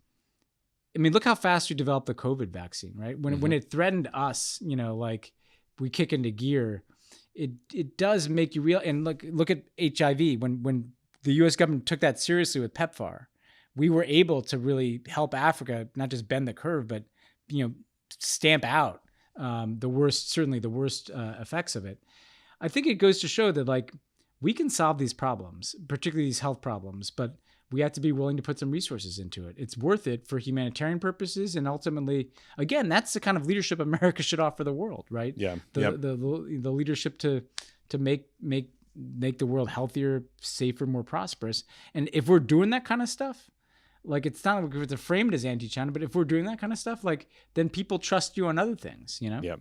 I mean, look how fast we developed the COVID vaccine, right? When it threatened us, we kick into gear, it does make you real. And look at HIV. When the U.S. government took that seriously with PEPFAR, we were able to really help Africa not just bend the curve, but stamp out the worst effects of it. I think it goes to show that we can solve these problems, particularly these health problems, but we have to be willing to put some resources into it. It's worth it for humanitarian purposes, and ultimately, again, that's the kind of leadership America should offer the world, right? Yeah. The leadership to make the world healthier, safer, more prosperous. And if we're doing that kind of stuff, it's not like we have to frame it as anti-China, but if we're doing that kind of stuff, then people trust you on other things, Yeah.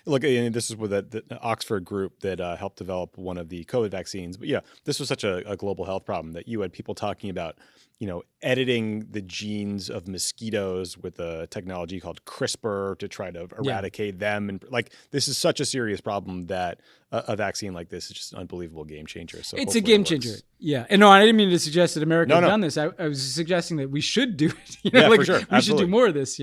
Look, and this is with the Oxford group that helped develop one of the COVID vaccines. But yeah, this was such a global health problem that you had people talking about, editing the genes of mosquitoes with a technology called CRISPR to try to eradicate them. And this is such a serious problem that a vaccine like this is just an unbelievable game changer. So it's a game changer. Yeah. And no, I didn't mean to suggest that America had done this. I was suggesting that we should do it. For sure. We should do more of this,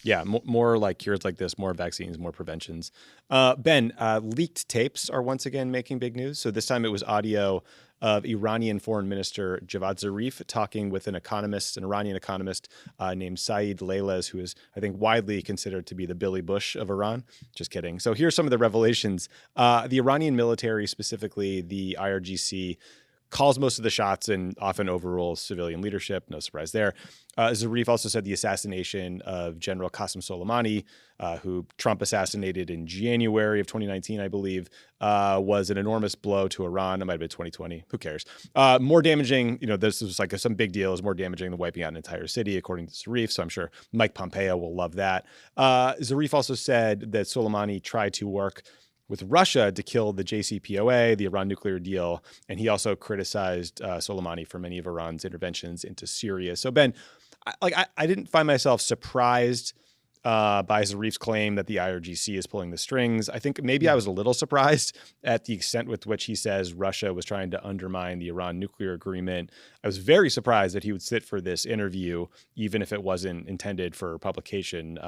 Yeah, more cures like this, more vaccines, more preventions. Ben, leaked tapes are once again making big news. So this time it was audio of Iranian Foreign Minister Javad Zarif talking with an Iranian economist named Saeed Leilez, who is, I think, widely considered to be the Billy Bush of Iran. Just kidding. So here's some of the revelations. The Iranian military, specifically the IRGC, calls most of the shots and often overrules civilian leadership. No surprise there. Zarif also said the assassination of General Qasem Soleimani, who Trump assassinated in January of 2019, I believe, was an enormous blow to Iran. It might have been 2020. Who cares? More damaging, this was some big deal. It was more damaging than wiping out an entire city, according to Zarif. So I'm sure Mike Pompeo will love that. Zarif also said that Soleimani tried to work with Russia to kill the JCPOA, the Iran nuclear deal. And he also criticized Soleimani for many of Iran's interventions into Syria. So, Ben, I didn't find myself surprised by Zarif's claim that the IRGC is pulling the strings. I think maybe I was a little surprised at the extent with which he says Russia was trying to undermine the Iran nuclear agreement. I was very surprised that he would sit for this interview, even if it wasn't intended for publication.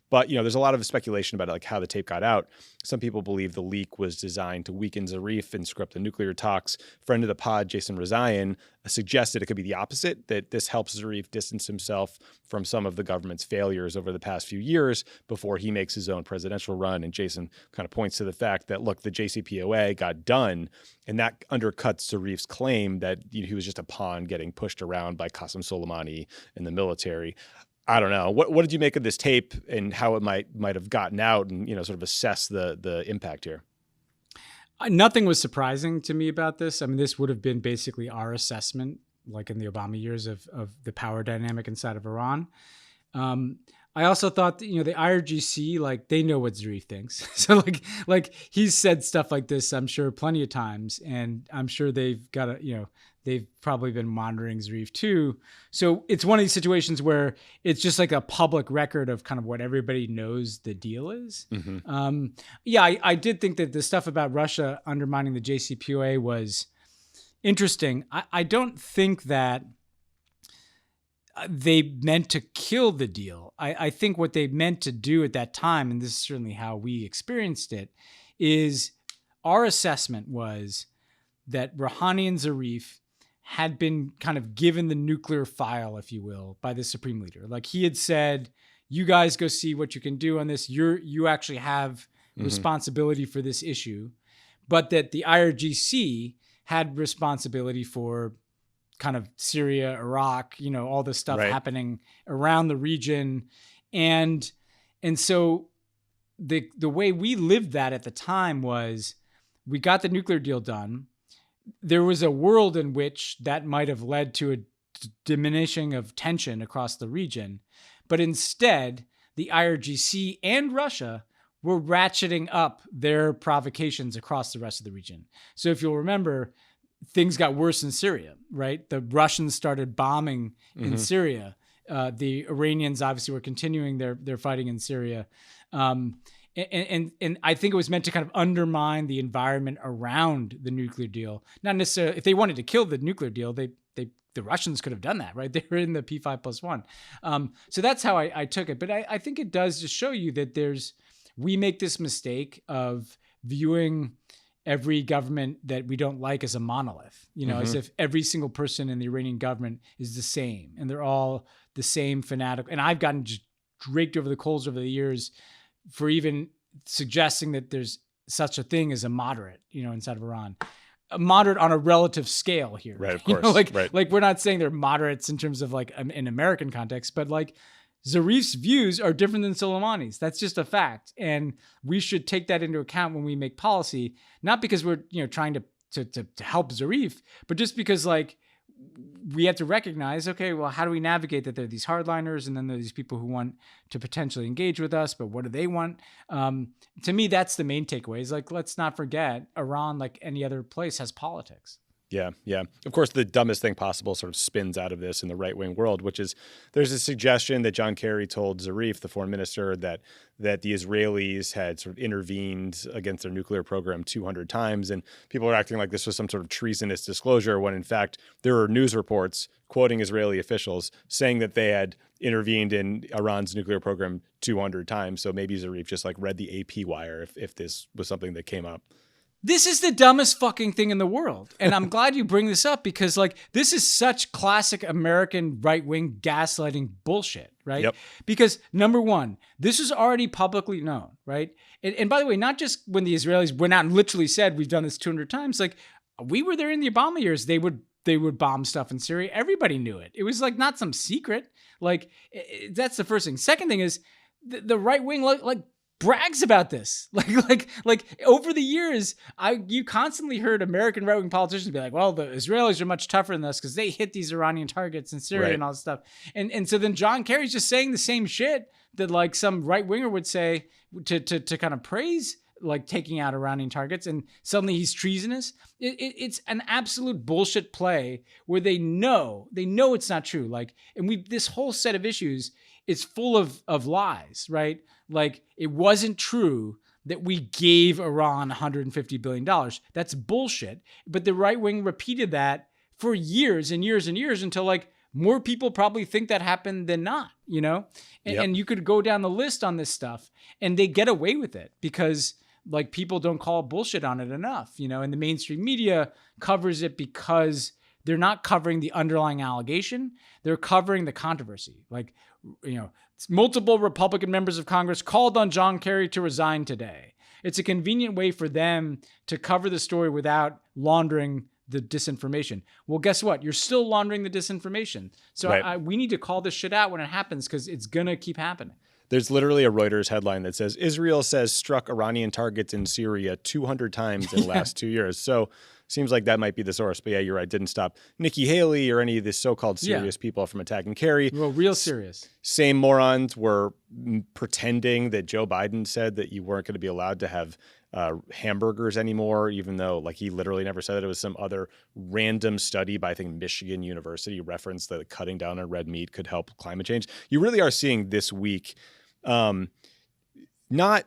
But, there's a lot of speculation about how the tape got out. Some people believe the leak was designed to weaken Zarif and screw up the nuclear talks. Friend of the pod, Jason Rezaian, suggested it could be the opposite, that this helps Zarif distance himself from some of the government's failures over the past few years before he makes his own presidential run. And Jason kind of points to the fact that, look, the JCPOA got done, and that undercuts Zarif's claim that he was just a pawn getting pushed around by Qasem Soleimani and the military. I don't know. What did you make of this tape and how it might have gotten out, and sort of assess the impact here? Nothing was surprising to me about this. I mean, this would have been basically our assessment, like in the Obama years, of the power dynamic inside of Iran. I also thought that, the IRGC, like, they know what Zarif thinks. So like he's said stuff like this, I'm sure, plenty of times, and I'm sure they've got they've probably been monitoring Zarif too. So it's one of these situations where it's just like a public record of kind of what everybody knows the deal is. Mm-hmm. I did think that the stuff about Russia undermining the JCPOA was interesting. I don't think that they meant to kill the deal. I think what they meant to do at that time, and this is certainly how we experienced it, is our assessment was that Rouhani and Zarif had been kind of given the nuclear file, if you will, by the supreme leader. Like, he had said, you guys go see what you can do on this. You actually have responsibility for this issue, but that the IRGC had responsibility for kind of Syria, Iraq, all this stuff happening around the region. And so the way we lived that at the time was, we got the nuclear deal done. There was a world in which that might have led to a diminishing of tension across the region. But instead, the IRGC and Russia were ratcheting up their provocations across the rest of the region. So if you'll remember, things got worse in Syria, right? The Russians started bombing in Syria. The Iranians obviously were continuing their fighting in Syria. And I think it was meant to kind of undermine the environment around the nuclear deal. Not necessarily, if they wanted to kill the nuclear deal, the Russians could have done that, right? They were in the P5+1. So that's how I took it. But I think it does just show you that we make this mistake of viewing every government that we don't like as a monolith, as if every single person in the Iranian government is the same and they're all the same fanatical. And I've gotten just raked over the coals over the years for even suggesting that there's such a thing as a moderate, inside of Iran. A moderate on a relative scale here. Right, of course. Like we're not saying they're moderates in terms of like in American context, but like Zarif's views are different than Soleimani's. That's just a fact. And we should take that into account when we make policy, not because we're, trying to help Zarif, but just because like we have to recognize, okay, well, how do we navigate that there are these hardliners and then there are these people who want to potentially engage with us, but what do they want? To me, that's the main takeaway is like, let's not forget Iran, like any other place, has politics. Yeah. Of course, the dumbest thing possible sort of spins out of this in the right-wing world, which is there's a suggestion that John Kerry told Zarif, the foreign minister, that the Israelis had sort of intervened against their nuclear program 200 times. And people are acting like this was some sort of treasonous disclosure when, in fact, there are news reports quoting Israeli officials saying that they had intervened in Iran's nuclear program 200 times. So maybe Zarif just like read the AP wire if this was something that came up. This is the dumbest fucking thing in the world. And I'm glad you bring this up because like this is such classic American right-wing gaslighting bullshit, right? Yep. Because number one, this is already publicly known, right? And by the way, not just when the Israelis went out and literally said we've done this 200 times, like we were there in the Obama years, they would bomb stuff in Syria. Everybody knew it. It was like not some secret. Like that's the first thing. Second thing is the right wing like brags about this. Like over the years, you constantly heard American right-wing politicians be like, well, the Israelis are much tougher than us because they hit these Iranian targets in Syria and all this stuff. And so then John Kerry's just saying the same shit that like some right-winger would say to kind of praise like taking out Iranian targets, and suddenly he's treasonous. It's an absolute bullshit play where they know it's not true. Like, and this whole set of issues is full of lies, right? Like, it wasn't true that we gave Iran $150 billion. That's bullshit. But the right wing repeated that for years and years and years until like more people probably think that happened than not, And you could go down the list on this stuff and they get away with it because like people don't call bullshit on it enough, and the mainstream media covers it because they're not covering the underlying allegation. They're covering the controversy. Like, multiple Republican members of Congress called on John Kerry to resign today. It's a convenient way for them to cover the story without laundering the disinformation. Well, guess what? You're still laundering the disinformation. So we need to call this shit out when it happens because it's going to keep happening. There's literally a Reuters headline that says Israel says struck Iranian targets in Syria 200 times in the last 2 years. So seems like that might be the source. But yeah, you're right. Didn't stop Nikki Haley or any of the so-called serious people from attacking Kerry. Well, real serious. Same morons were pretending that Joe Biden said that you weren't going to be allowed to have hamburgers anymore, even though like he literally never said it. It was some other random study by I think Michigan University referenced that cutting down on red meat could help climate change. You really are seeing this week not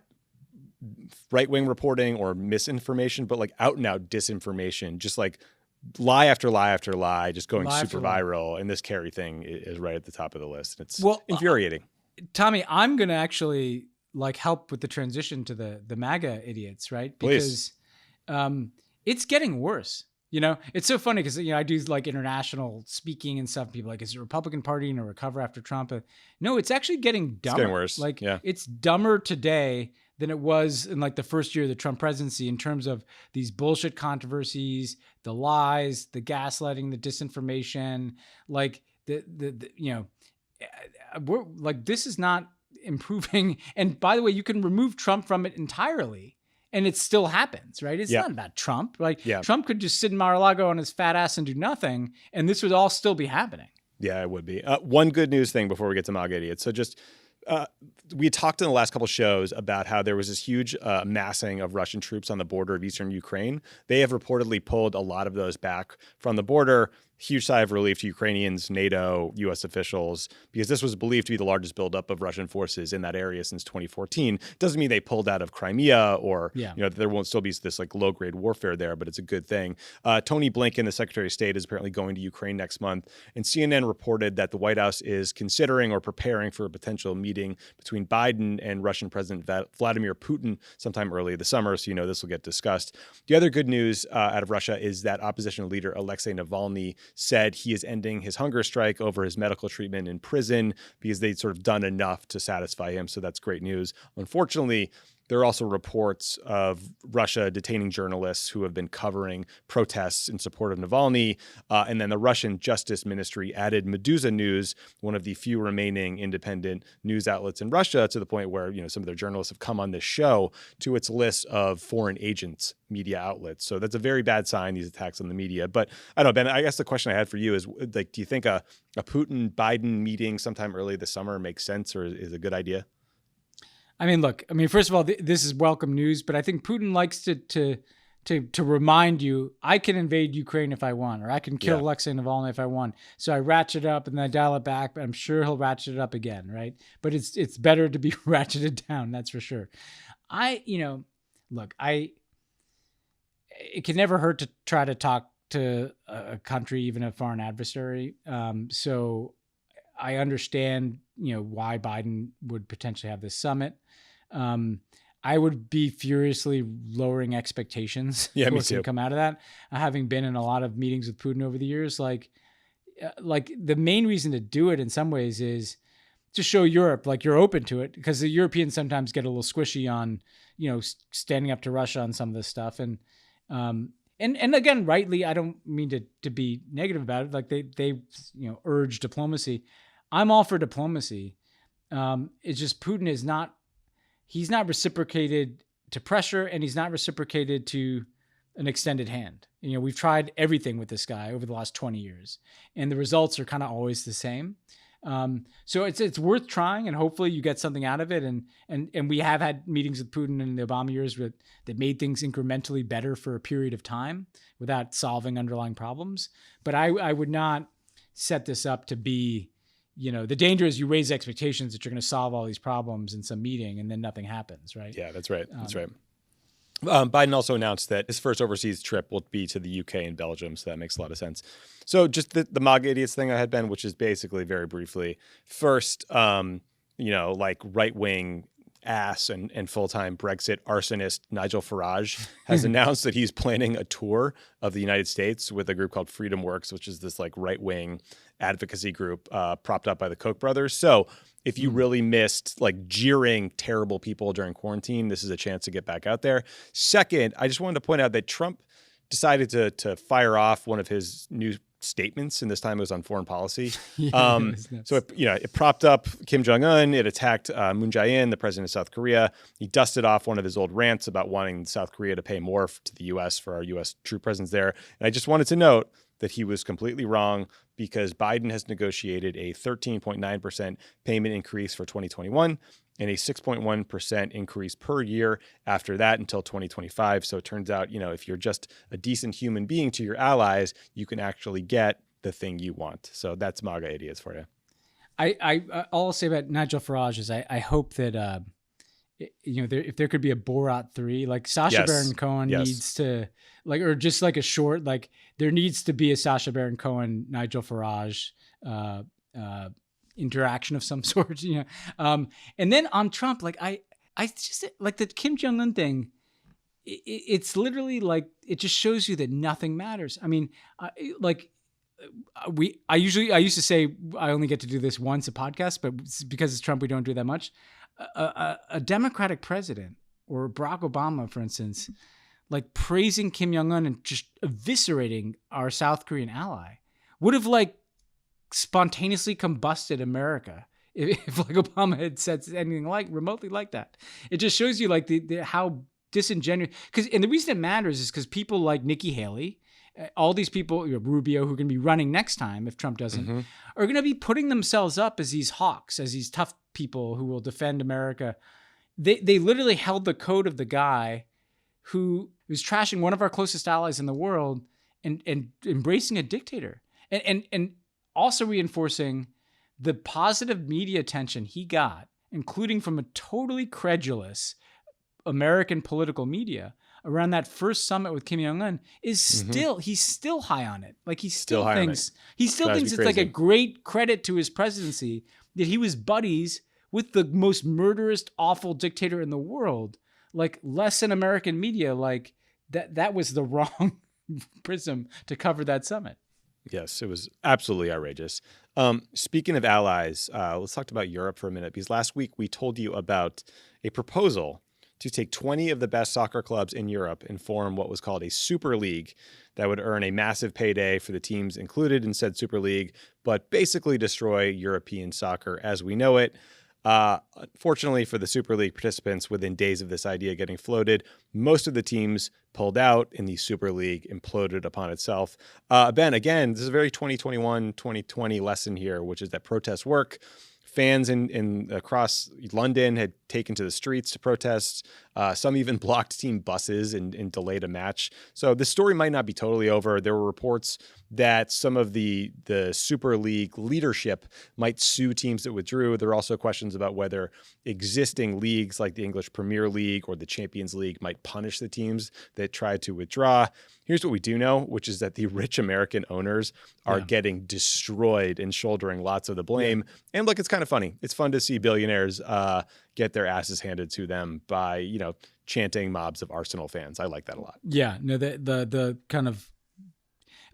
right-wing reporting or misinformation, but like out and out disinformation, just like lie after lie after lie, just going super viral. And this Kerry thing is right at the top of the list. It's infuriating. Tommy, I'm going to actually like help with the transition to the MAGA idiots, right? Because it's getting worse. You know, it's so funny because, you know, I do like international speaking and stuff. People are like, is the Republican Party going to recover after Trump? No, it's actually getting dumber. It's getting worse. Like, it's dumber today than it was in like the first year of the Trump presidency in terms of these bullshit controversies, the lies, the gaslighting, the disinformation. Like the you know, we're like, this is not improving. And by the way, you can remove Trump from it entirely and it still happens, right? It's not about Trump. Like Trump could just sit in Mar-a-Lago on his fat ass and do nothing, and this would all still be happening. Yeah, it would be. One good news thing before we get to MAGA idiots. So just we talked in the last couple of shows about how there was this huge massing of Russian troops on the border of eastern Ukraine. They have reportedly pulled a lot of those back from the border. Huge sigh of relief to Ukrainians, NATO, U.S. officials, because this was believed to be the largest buildup of Russian forces in that area since 2014. Doesn't mean they pulled out of Crimea or you know there won't still be this like low-grade warfare there, but it's a good thing. Tony Blinken, the Secretary of State, is apparently going to Ukraine next month, and CNN reported that the White House is considering or preparing for a potential meeting between Biden and Russian President Vladimir Putin sometime early this summer, so you know this will get discussed. The other good news out of Russia is that opposition leader Alexei Navalny said he is ending his hunger strike over his medical treatment in prison because they'd sort of done enough to satisfy him. So that's great news. Unfortunately, there are also reports of Russia detaining journalists who have been covering protests in support of Navalny. And then the Russian Justice Ministry added Meduza News, one of the few remaining independent news outlets in Russia, to the point where, you know, some of their journalists have come on this show, to its list of foreign agents media outlets. So that's a very bad sign, these attacks on the media. But I don't know, Ben, I guess the question I had for you is, like, do you think a Putin-Biden meeting sometime early this summer makes sense or is a good idea? I mean, look, first of all, this is welcome news, but I think Putin likes to remind you, I can invade Ukraine if I want, or I can kill Alexei Navalny if I want. So I ratchet it up and then I dial it back, but I'm sure he'll ratchet it up again, right? But it's better to be ratcheted down, that's for sure. It can never hurt to try to talk to a country, even a foreign adversary. So I understand, you know, why Biden would potentially have this summit. I would be furiously lowering expectations. Yeah, me for too. to come out of that. Having been in a lot of meetings with Putin over the years, like the main reason to do it in some ways is to show Europe like you're open to it, because the Europeans sometimes get a little squishy on, you know, standing up to Russia on some of this stuff. And again, rightly, I don't mean to be negative about it. Like they urge diplomacy. I'm all for diplomacy. It's just Putin is not. He's not reciprocated to pressure, and he's not reciprocated to an extended hand. You know, we've tried everything with this guy over the last 20 years, and the results are kind of always the same. So it's worth trying, and hopefully you get something out of it. And we have had meetings with Putin in the Obama years that made things incrementally better for a period of time without solving underlying problems. But I would not set this up to be, you know, the danger is you raise expectations that you're going to solve all these problems in some meeting and then nothing happens, right? Yeah, that's right. That's right. Biden also announced that his first overseas trip will be to the UK and Belgium, so that makes a lot of sense. So just the MAGA idiots thing I had, Ben, which is basically very briefly, first, like right-wing ass and full-time Brexit arsonist Nigel Farage has announced that he's planning a tour of the United States with a group called Freedom Works, which is this like right-wing advocacy group propped up by the Koch brothers. So if you really missed like jeering terrible people during quarantine, this is a chance to get back out there. Second, I just wanted to point out that Trump decided to fire off one of his new statements, and this time it was on foreign policy. It was nuts. So it propped up Kim Jong-un. It attacked Moon Jae-in, the president of South Korea. He dusted off one of his old rants about wanting South Korea to pay more to the U.S. for our U.S. troop presence there. And I just wanted to note that he was completely wrong, because Biden has negotiated a 13.9% payment increase for 2021 and a 6.1% increase per year after that until 2025. So it turns out, if you're just a decent human being to your allies, you can actually get the thing you want. So that's MAGA idiots for you. All I'll say about Nigel Farage is I hope that if there could be a Borat 3, like Sacha Baron Cohen needs to, or just like a short, there needs to be a Sacha Baron Cohen, Nigel Farage interaction of some sort, and then on Trump, I just like the Kim Jong-un thing. It's literally it just shows you that nothing matters. I mean, I used to say I only get to do this once a podcast, but because it's Trump, we don't do that much. A Democratic president or Barack Obama, for instance, praising Kim Jong-un and just eviscerating our South Korean ally would have spontaneously combusted America if Obama had said anything remotely like that. It just shows you the how disingenuous, and the reason it matters is because people like Nikki Haley, all these people, Rubio, who are going to be running next time if Trump doesn't, are going to be putting themselves up as these hawks, as these tough people who will defend America. They literally held the coat of the guy who was trashing one of our closest allies in the world and embracing a dictator, and also reinforcing the positive media attention he got, including from a totally credulous American political media around that first summit with Kim Jong-un is still, he's still high on it. He still thinks it's a great credit to his presidency that he was buddies with the most murderous, awful dictator in the world. Less in American media, that was the wrong prism to cover that summit. Yes, it was absolutely outrageous. Speaking of allies, let's talk about Europe for a minute, because last week we told you about a proposal to take 20 of the best soccer clubs in Europe and form what was called a super league that would earn a massive payday for the teams included in said super league, but basically destroy European soccer as we know it. Fortunately for the Super League participants, within days of this idea getting floated, most of the teams pulled out and the Super League imploded upon itself. Ben, again, this is a very 2021, 2020 lesson here, which is that protests work. Fans in across London had taken to the streets to protest. Some even blocked team buses and delayed a match. So the story might not be totally over. There were reports that some of the Super League leadership might sue teams that withdrew. There are also questions about whether existing leagues like the English Premier League or the Champions League might punish the teams that tried to withdraw. Here's what we do know, which is that the rich American owners are getting destroyed and shouldering lots of the blame. And look, it's kind of funny. It's fun to see billionaires get their asses handed to them by, chanting mobs of Arsenal fans. I like that a lot. Yeah, no, the kind of,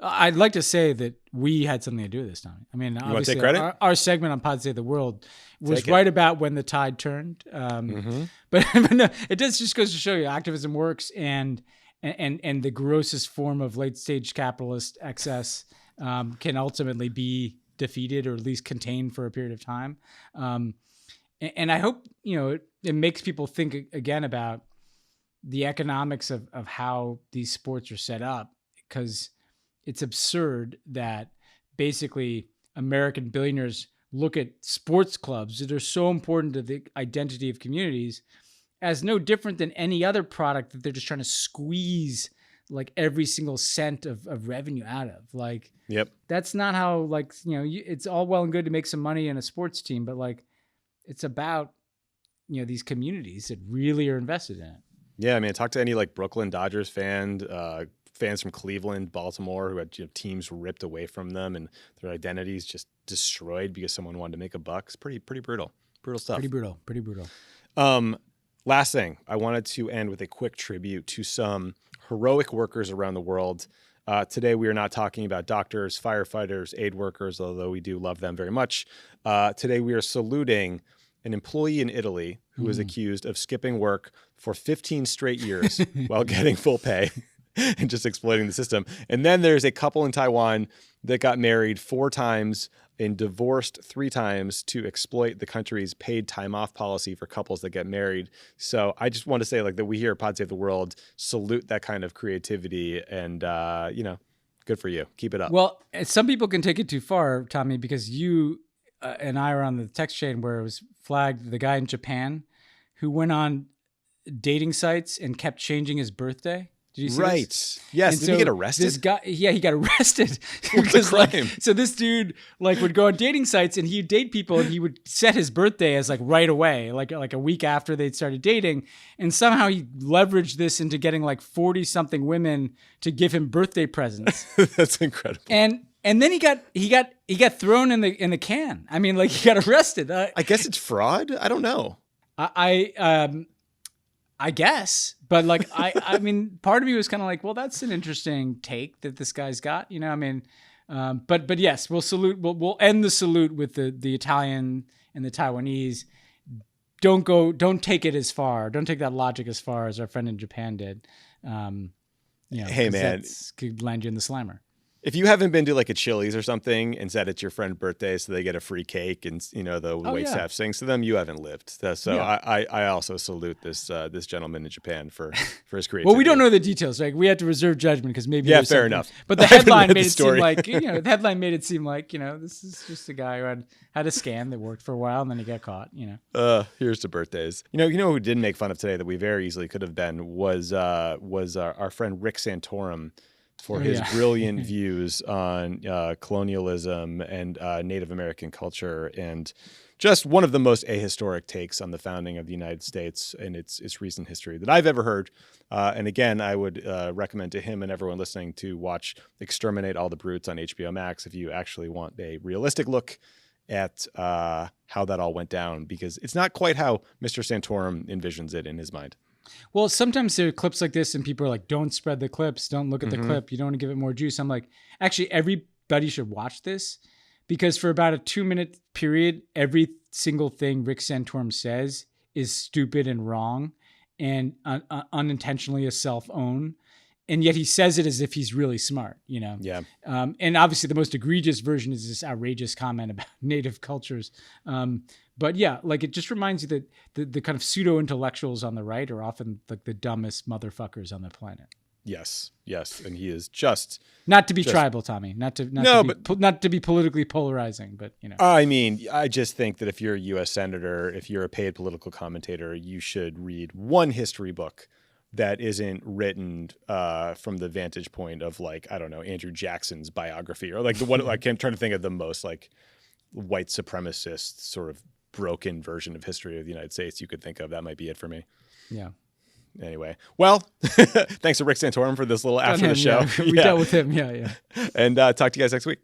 I'd like to say that we had something to do with this, Tommy. I mean, you obviously, want to take credit? Our segment on Pod Save the World was right about when the tide turned. But no, it does just goes to show you activism works, and the grossest form of late stage capitalist excess can ultimately be defeated or at least contained for a period of time. And I hope, it makes people think again about the economics of how these sports are set up, because it's absurd that basically American billionaires look at sports clubs that are so important to the identity of communities as no different than any other product that they're just trying to squeeze every single cent of revenue out of. That's not how, it's all well and good to make some money in a sports team, but it's about, these communities that really are invested in it. Yeah, I mean, talk to any Brooklyn Dodgers fans from Cleveland, Baltimore, who had teams ripped away from them and their identities just destroyed because someone wanted to make a buck. It's pretty brutal stuff. Pretty brutal. Last thing, I wanted to end with a quick tribute to some heroic workers around the world. Today, we are not talking about doctors, firefighters, aid workers, although we do love them very much. Today, we are saluting an employee in Italy who was accused of skipping work for 15 straight years while getting full pay. and just exploiting the system. And then there's a couple in Taiwan that got married 4 times and divorced 3 times to exploit the country's paid time off policy for couples that get married. So I just want to say, like, that we here at Pod Save the World salute that kind of creativity, and good for you. Keep it up. Well, some people can take it too far, Tommy, because you and I are on the text chain where it was flagged the guy in Japan who went on dating sites and kept changing his birthday. Did you see right. this? Yes. Did he get arrested? This guy, he got arrested. What's the crime? So this dude would go on dating sites and he'd date people and he would set his birthday as right away, like a week after they'd started dating. And somehow he leveraged this into getting 40 something women to give him birthday presents. That's incredible. And then he got thrown in the can. I mean, he got arrested. I guess it's fraud. I don't know. I guess, but I mean, part of me was kind of well, that's an interesting take that this guy's got, I mean, but yes, we'll end the salute with the Italian and the Taiwanese. Don't take it as far. Don't take that logic as far as our friend in Japan did. Hey man, could land you in the slammer. If you haven't been to a Chili's or something and said it's your friend's birthday so they get a free cake and the waitstaff sings to them, you haven't lived. So yeah. I also salute this gentleman in Japan for his creativity. Well, we don't know the details, right? We have to reserve judgment because maybe fair enough. But the headline made it seem the headline made it seem this is just a guy who had a scam that worked for a while and then he got caught. Here's to birthdays. Who didn't make fun of today that we very easily could have been was our friend Rick Santorum, for his brilliant views on colonialism and Native American culture, and just one of the most ahistoric takes on the founding of the United States and its recent history that I've ever heard. And again, I would recommend to him and everyone listening to watch Exterminate All the Brutes on HBO Max if you actually want a realistic look at how that all went down, because it's not quite how Mr. Santorum envisions it in his mind. Well, sometimes there are clips like this and people are like, don't spread the clips. Don't look at the clip. You don't want to give it more juice. I'm like, actually, everybody should watch this, because for about a 2-minute period, every single thing Rick Santorum says is stupid and wrong and unintentionally a self-own. And yet he says it as if he's really smart, Yeah. And obviously the most egregious version is this outrageous comment about native cultures. But yeah, it just reminds you that the kind of pseudo intellectuals on the right are often the dumbest motherfuckers on the planet. Yes. And he is just not to be tribal, Tommy. Not to be politically polarizing, but I mean, I just think that if you're a U.S. senator, if you're a paid political commentator, you should read one history book that isn't written from the vantage point of I don't know, Andrew Jackson's biography, or the one I'm trying to think of the most white supremacist sort of broken version of history of the United States you could think of. That might be it for me. Yeah. Anyway, well, thanks to Rick Santorum for this little after the show. Yeah. We dealt with him. Yeah. And talk to you guys next week.